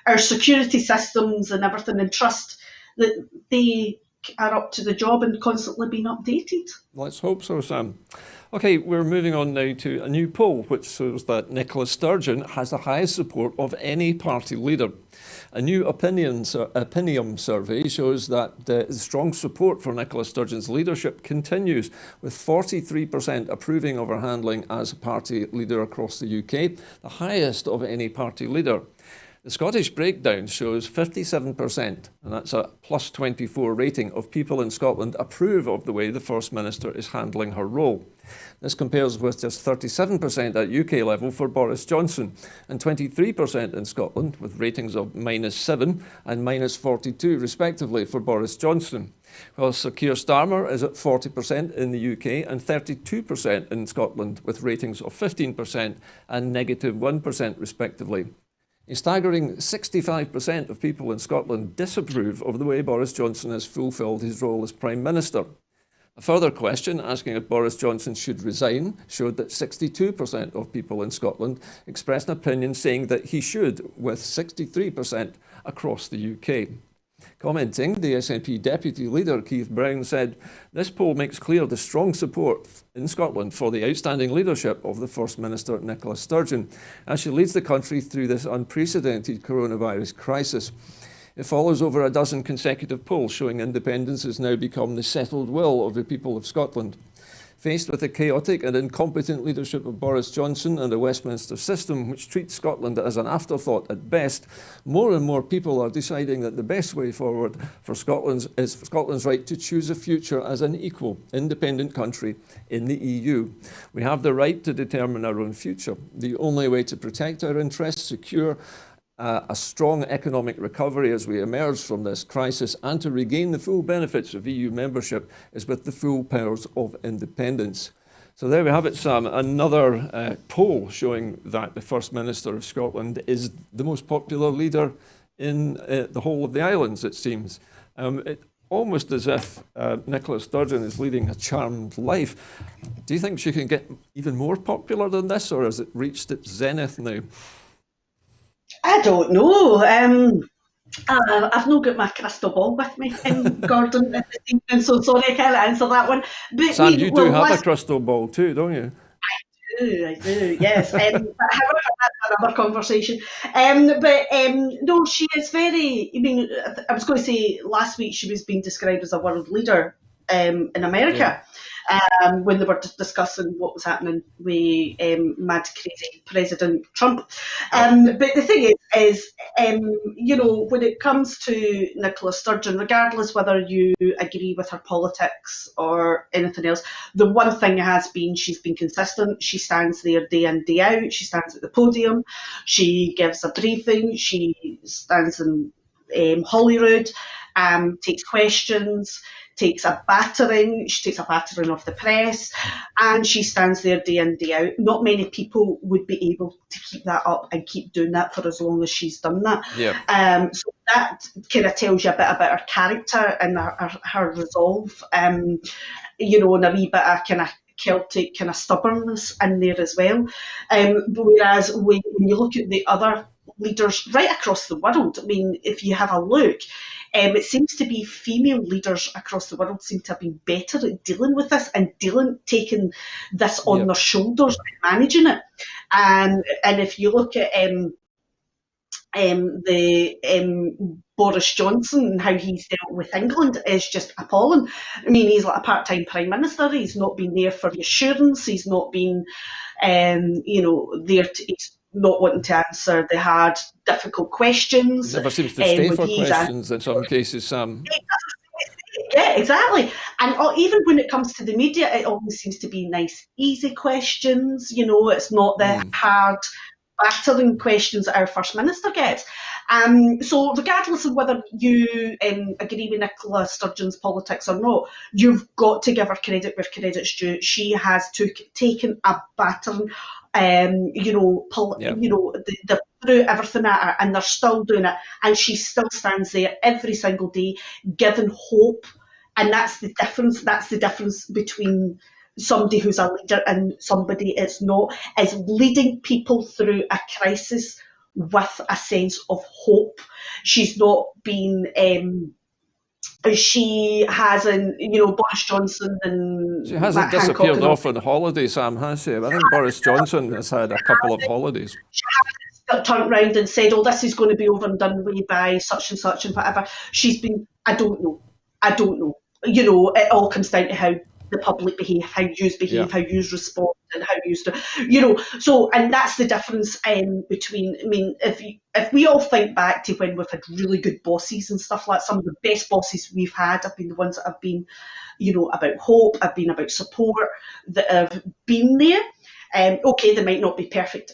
our security systems and everything, and trust that they are up to the job and constantly being updated. Let's hope so, Sam. Okay, we're moving on now to a new poll which shows that Nicola Sturgeon has the highest support of any party leader. A new opinion survey shows that the strong support for Nicola Sturgeon's leadership continues, with 43% approving of her handling as a party leader across the UK, the highest of any party leader. The Scottish breakdown shows 57%, and that's a plus 24 rating, of people in Scotland approve of the way the First Minister is handling her role. This compares with just 37% at UK level for Boris Johnson, and 23% in Scotland, with ratings of -7 and -42 respectively for Boris Johnson. While Sir Keir Starmer is at 40% in the UK and 32% in Scotland, with ratings of 15% and -1% respectively. A staggering 65% of people in Scotland disapprove of the way Boris Johnson has fulfilled his role as Prime Minister. A further question asking if Boris Johnson should resign showed that 62% of people in Scotland expressed an opinion saying that he should, with 63% across the UK. Commenting, the SNP Deputy Leader Keith Brown said, "This poll makes clear the strong support in Scotland for the outstanding leadership of the First Minister Nicola Sturgeon as she leads the country through this unprecedented coronavirus crisis." It follows over a dozen consecutive polls showing independence has now become the settled will of the people of Scotland. Faced with the chaotic and incompetent leadership of Boris Johnson and a Westminster system which treats Scotland as an afterthought at best, more and more people are deciding that the best way forward for Scotland is Scotland's right to choose a future as an equal, independent country in the EU. We have the right to determine our own future. The only way to protect our interests, secure a strong economic recovery as we emerge from this crisis, and to regain the full benefits of EU membership is with the full powers of independence. So there we have it, Sam. Another poll showing that the First Minister of Scotland is the most popular leader in the whole of the islands, it seems. Almost as if Nicola Sturgeon is leading a charmed life. Do you think she can get even more popular than this, or has it reached its zenith now? I don't know. I've not got my crystal ball with me, Gordon, and so sorry I can't answer that one. But Sam, you do have a crystal ball too, don't you? I do, yes. But however, that's another conversation. No, she is very. I mean, I was going to say last week she was being described as a world leader in America. When they were discussing what was happening with mad, crazy President Trump. But the thing is, when it comes to Nicola Sturgeon, regardless whether you agree with her politics or anything else, the one thing has been she's been consistent. She stands there day in, day out. She stands at the podium. She gives a briefing. She stands in Holyrood, takes questions, takes a battering. She takes a battering of the press, and she stands there day in, day out. Not many people would be able to keep that up and keep doing that for as long as she's done that. Yeah. So that kind of tells you a bit about her character and her resolve, and a wee bit of kind of Celtic kind of stubbornness in there as well. Whereas when you look at the other leaders right across the world, I mean, if you have a look, It seems to be female leaders across the world seem to have been better at dealing with this and taking this on Yeah. their shoulders and managing it. And if you look at the Boris Johnson and how he's dealt with England is just appalling. I mean, he's like a part-time prime minister. He's not been there for reassurance. He's not been, he's not wanting to answer the hard, difficult questions. Never seems to stay when for he's questions in some cases, Sam. Yeah, exactly. And even when it comes to the media, it always seems to be nice, easy questions. It's not the hard, battering questions that our First Minister gets. So regardless of whether you agree with Nicola Sturgeon's politics or not, you've got to give her credit where credit's due. She has taken a battering, they're through everything at her and they're still doing it. And she still stands there every single day giving hope. And that's the difference. That's the difference between somebody who's a leader and somebody it's not, is leading people through a crisis with a sense of hope. She's not been, she hasn't, Boris Johnson and She hasn't Matt Hancock disappeared and all. off on holiday, Sam, has she? I think Boris Johnson has had a couple of holidays. Turned round and said, "Oh, this is going to be over and done with by such and such and whatever." She's been, I don't know. It all comes down to how the public behave, how yous behave, how yous respond, and how yous do, So, and that's the difference between. I mean, if we all think back to when we've had really good bosses and stuff like that, some of the best bosses we've had have been the ones that have been, about hope, have been about support, that have been there. Okay, they might not be perfect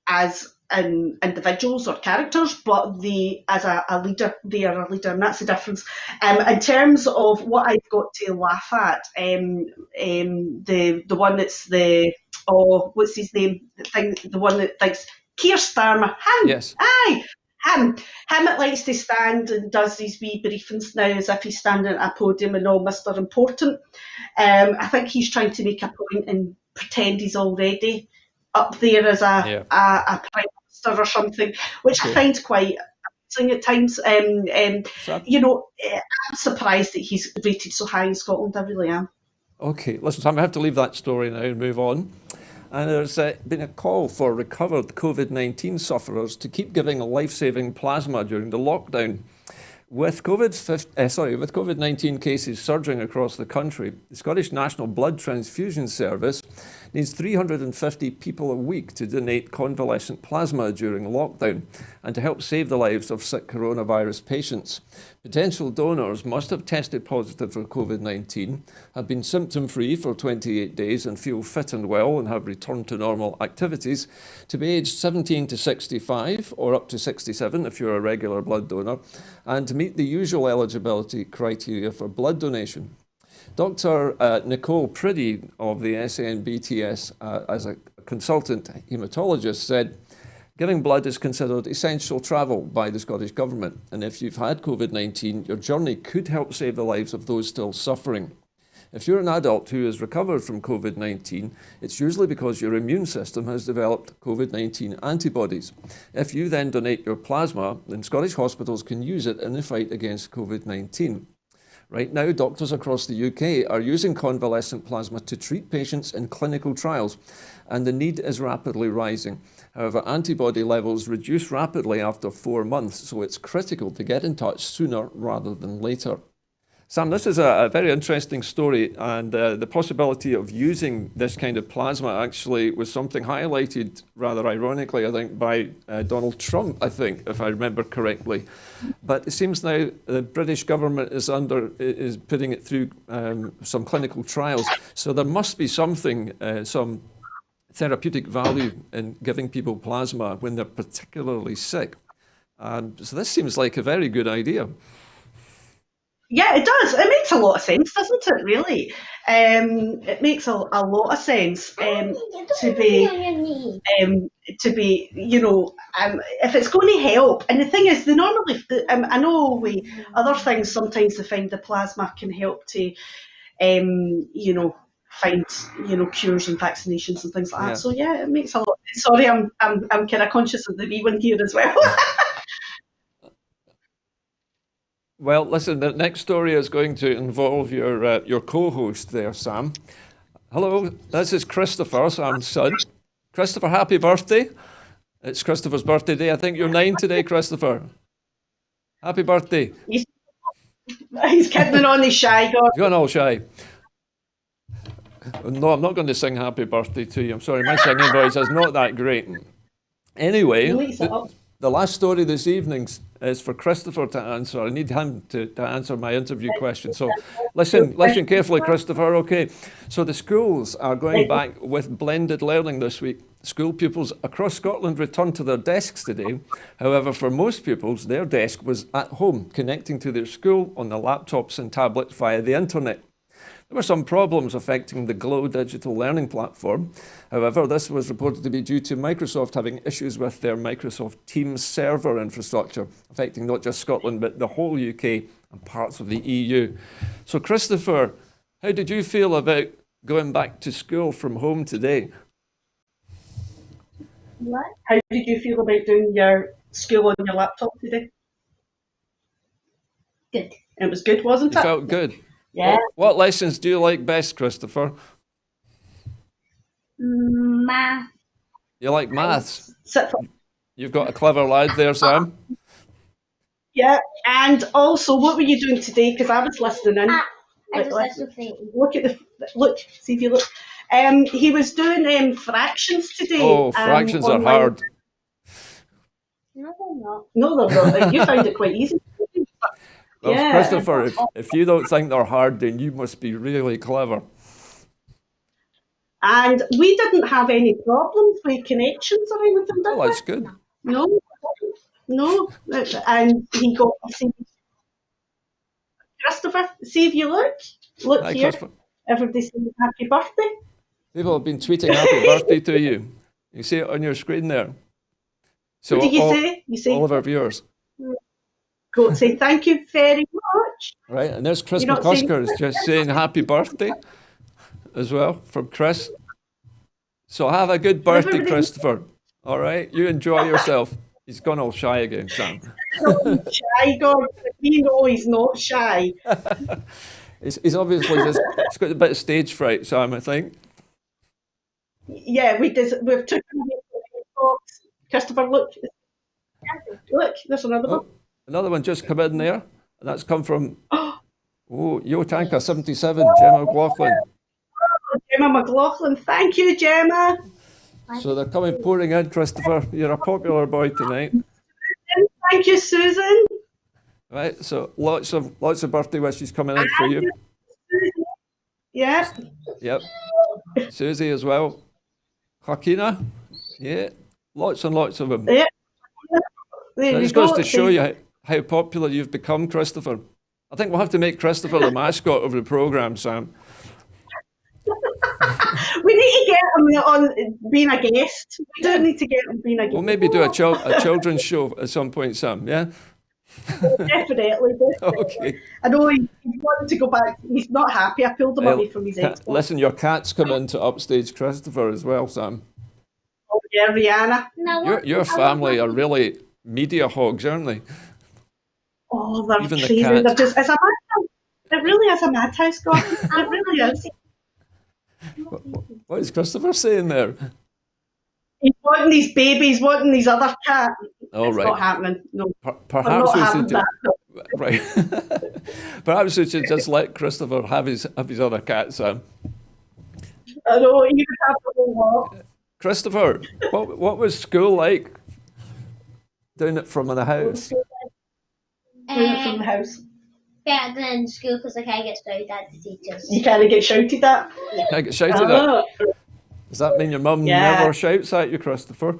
as individuals or characters, but as a leader, they are a leader, and that's the difference. In terms of what I've got to laugh at, the one that's what's his name? The one that thinks Keir Starmer, him, Yes. aye. Him that likes to stand and does these wee briefings now as if he's standing at a podium and all Mr. Important. I think he's trying to make a point and pretend he's already up there as a prime minister or something, which I find quite amusing at times. I'm surprised that he's rated so high in Scotland. I really am. Okay, listen, Sam, I have to leave that story now and move on. And there's been a call for recovered COVID-19 sufferers to keep giving life-saving plasma during the lockdown. With COVID-19 cases surging across the country, the Scottish National Blood Transfusion Service needs 350 people a week to donate convalescent plasma during lockdown and to help save the lives of sick coronavirus patients. Potential donors must have tested positive for COVID-19, have been symptom-free for 28 days and feel fit and well and have returned to normal activities, to be aged 17 to 65 or up to 67 if you're a regular blood donor, and to meet the usual eligibility criteria for blood donation. Dr. Nicole Priddy of the SNBTS, as a consultant haematologist, said, "Giving blood is considered essential travel by the Scottish Government, and if you've had COVID-19, your journey could help save the lives of those still suffering. If you're an adult who has recovered from COVID-19, it's usually because your immune system has developed COVID-19 antibodies. If you then donate your plasma, then Scottish hospitals can use it in the fight against COVID-19. Right now, doctors across the UK are using convalescent plasma to treat patients in clinical trials, and the need is rapidly rising. However, antibody levels reduce rapidly after 4 months, so it's critical to get in touch sooner rather than later." Sam, this is a very interesting story, and the possibility of using this kind of plasma actually was something highlighted, rather ironically, I think, by Donald Trump, I think, if I remember correctly. But it seems now the British government is putting it through some clinical trials, so there must be something, some therapeutic value in giving people plasma when they're particularly sick. So this seems like a very good idea. Yeah, it does. It makes a lot of sense, doesn't it, really? It makes a lot of sense to be, if it's going to help. And the thing is, they normally, I know other things, sometimes they find the plasma can help to, find, cures and vaccinations and things like that. So yeah, it makes a lot. Sorry, I'm kind of conscious of the wee one here as well. Well, listen, the next story is going to involve your co-host there, Sam. Hello, this is Christopher, Sam's son. Christopher, happy birthday. It's Christopher's birthday day. I think you're 9 today, Christopher. Happy birthday. He's kidding on his shy, Gordon. You're going all shy. No, I'm not going to sing happy birthday to you. I'm sorry, my singing voice is not that great. Anyway, the last story this evening is for Christopher to answer. I need him to answer my interview question. So listen carefully, Christopher, okay? So the schools are going back with blended learning this week. School pupils across Scotland returned to their desks today. However, for most pupils, their desk was at home, connecting to their school on the laptops and tablets via the internet. There were some problems affecting the Glow digital learning platform. However, this was reported to be due to Microsoft having issues with their Microsoft Teams server infrastructure, affecting not just Scotland, but the whole UK and parts of the EU. So, Christopher, how did you feel about going back to school from home today? What? How did you feel about doing your school on your laptop today? Good. It was good, wasn't it? You felt good? Yeah. What lessons do you like best, Christopher? Math. You like maths? Sit for. You've got a clever lad there, Sam. Yeah, and also, what were you doing today? Because I was listening in. I just had something. Look, see if you look. He was doing fractions today. Oh, fractions are online. hard. No, they're not. No, they're not. You found it quite easy. Well, Yeah. Christopher, if you don't think they're hard, then you must be really clever. And we didn't have any problems with connections or anything, did Well, we? that's good. No. And he got to see Christopher. See if you look Hi, here. Christopher. Everybody saying happy birthday. People have been tweeting happy birthday to you. You see it on your screen there. So What did you say? You say all of our viewers. go say thank you very much. Right, and there's Chris You're not saying- McCusker is just saying happy birthday as well from Chris. So have a good birthday, Everybody- Christopher. All right, you enjoy yourself. He's gone all shy again, Sam. Shy, God. We know he's not shy. He's obviously he's got a bit of stage fright, Sam, I think. Yeah, we've taken box. Christopher, look, there's another one. Oh, another one just come in there, and that's come from Yo Tanker 77, Gemma McLaughlin. Gemma McLaughlin, thank you, Gemma. So they're coming pouring in, Christopher. You're a popular boy tonight. And thank you, Susan. Right, so lots of birthday wishes coming in for you. Yeah. Yep. Susie as well. Hakina. Yeah. Lots and lots of them. Yeah. There So we this go. goes to show you how popular you've become, Christopher. I think we'll have to make Christopher the mascot of the programme, Sam. We need to get him on being a guest. We do need to get him being a guest. We'll maybe do a children's show at some point, Sam, yeah? Definitely. Okay. I know he's wanting to go back. He's not happy. I pulled him away from his Xbox. Listen, your cat's come in to upstage Christopher as well, Sam. Oh, yeah, Rihanna. No, Your family are really media hogs, aren't they? Oh, they're Even the crazy. cat. They're just, it's a madhouse. It really is a madhouse, God. It really is. What is Christopher saying there? He's wanting his baby, he's wanting his other cat. Oh, It's right. not happening. No, I'm Perhaps not we having should that. No. right. Perhaps we should just let Christopher have his other cat, Sam. I know, he would have the whole lot. Christopher, what was school like? Doing it from the house. Doing it from the house. better than school because I can't get shouted at the teachers. You kind of get shouted at. Can I get shouted at? Oh, Does that mean your mum Yeah. never shouts at you, Christopher?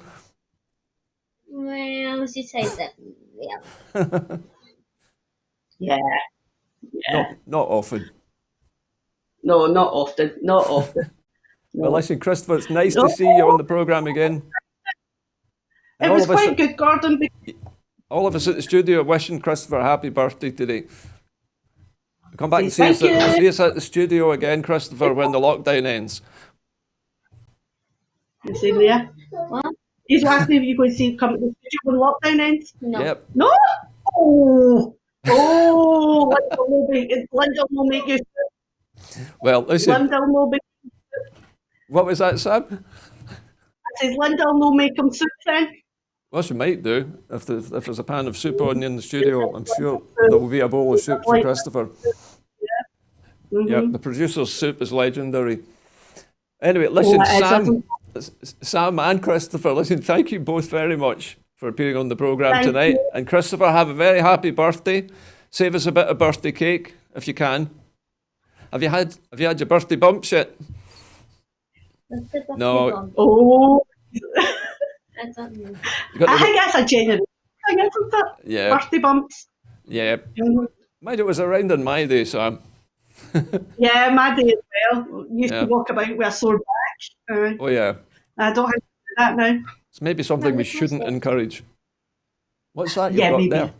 Well, she says that, yeah. yeah. Not often. No, not often. Not often. Well, listen, Christopher, it's nice No. to see you on the programme again. And It was quite good, Gordon. all of us at the studio are wishing Christopher a happy birthday today. Come back and see us, Thank you. see us at the studio again, Christopher, when the lockdown ends. You see there? What? He's asking if you're going to see come to the studio when lockdown ends. No. Yep. No. Oh, Oh, Lyndall will make you. Well, listen, Lyndall will make. what was that, Sam? I says Lyndall will make him soup then. Well, she might do. If there's a pan of soup on you in the studio, I'm sure there will be a bowl of soup for Like, Christopher. Yeah, mm-hmm. the producer's soup is legendary. Anyway, Oh, listen, it is, isn't Sam and Christopher, listen, thank you both very much for appearing on the programme Thank tonight. you. And Christopher, have a very happy birthday. Save us a bit of birthday cake if you can. Have you had your birthday bumps yet? No. Oh, I don't know. You got I the, think that's a genuine thing, isn't it? yeah, Birthday bumps. yeah. Mhm. Mind it was around in my day, Sam. Yeah, my day as well. Used to Yeah. walk about with a sore back. Oh yeah. I don't have to do that now. It's maybe something we That was my shouldn't son. encourage. What's that you've Yeah, got maybe. there?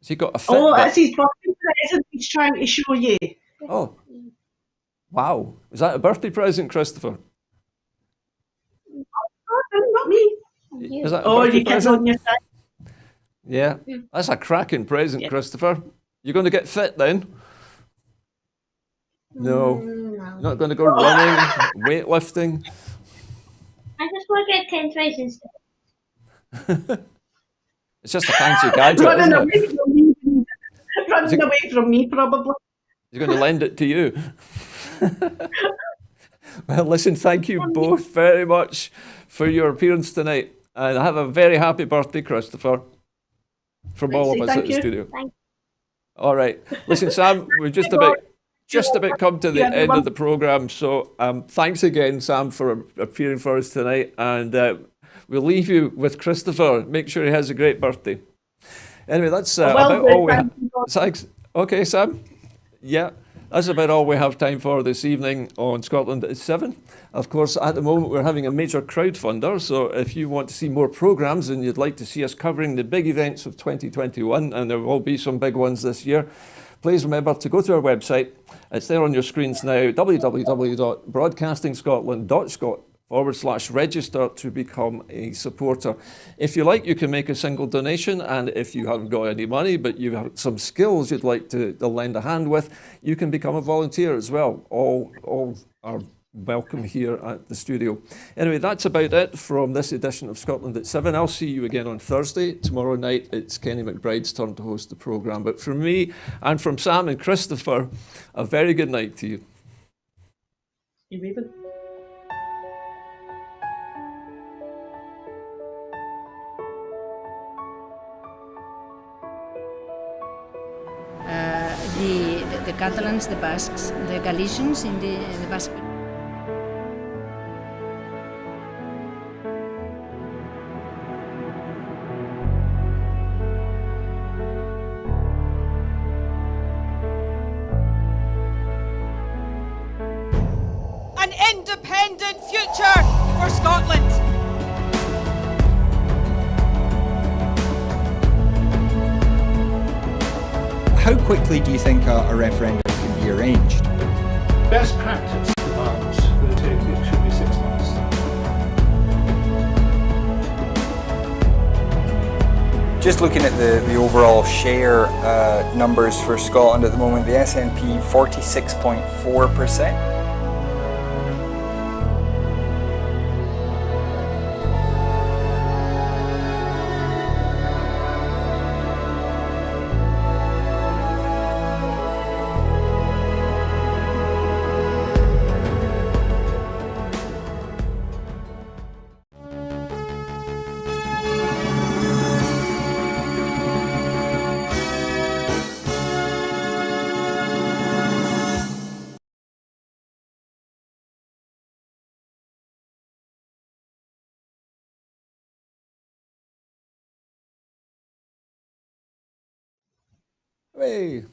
Has he got a Oh, Fitbit? that's his birthday present he's trying to show you. Oh, wow. Is that a birthday present, Christopher? Oh, not me. Is that a Oh, birthday you kids on present? your side. Yeah. That's a cracking present, Yeah. Christopher. You're going to get fit then? No. No. You're not going to go running, weightlifting? I just want to get 10 tries instead. It's just a fancy gadget, Running isn't away it? from me. Is Running it- away from me, probably. He's going to lend it to you. Well, listen, thank you both very much for your appearance tonight. And have a very happy birthday, Christopher, from all of us Thank at the you. studio. Thank All right. Listen, Sam, we've just about come to the Yeah, end everyone. of the programme. So thanks again, Sam, for appearing for us tonight. And we'll leave you with Christopher. Make sure he has a great birthday. Anyway, that's Well about done, all we have. thank you. Thanks. Okay, Sam. Yeah, that's about all we have time for this evening on Scotland at 7. Of course, at the moment, we're having a major crowdfunder. So if you want to see more programmes and you'd like to see us covering the big events of 2021, and there will be some big ones this year, please remember to go to our website. It's there on your screens now, www.broadcastingscotland.scot/register to become a supporter. If you like, you can make a single donation, and if you haven't got any money but you have some skills you'd like to lend a hand with, you can become a volunteer as well. All are welcome here at the studio. Anyway, that's about it from this edition of Scotland at 7. I'll see you again on Thursday. Tomorrow night, it's Kenny McBride's turn to host the programme. But from me and from Sam and Christopher, a very good night to you. You waving? The Catalans, the Basques, the Galicians in the Basque. An independent future for Scotland. How quickly do you think a referendum can be arranged? Best practice demands that it should be 6 months. Just looking at the overall share numbers for Scotland at the moment, the SNP 46.4%. Hooray!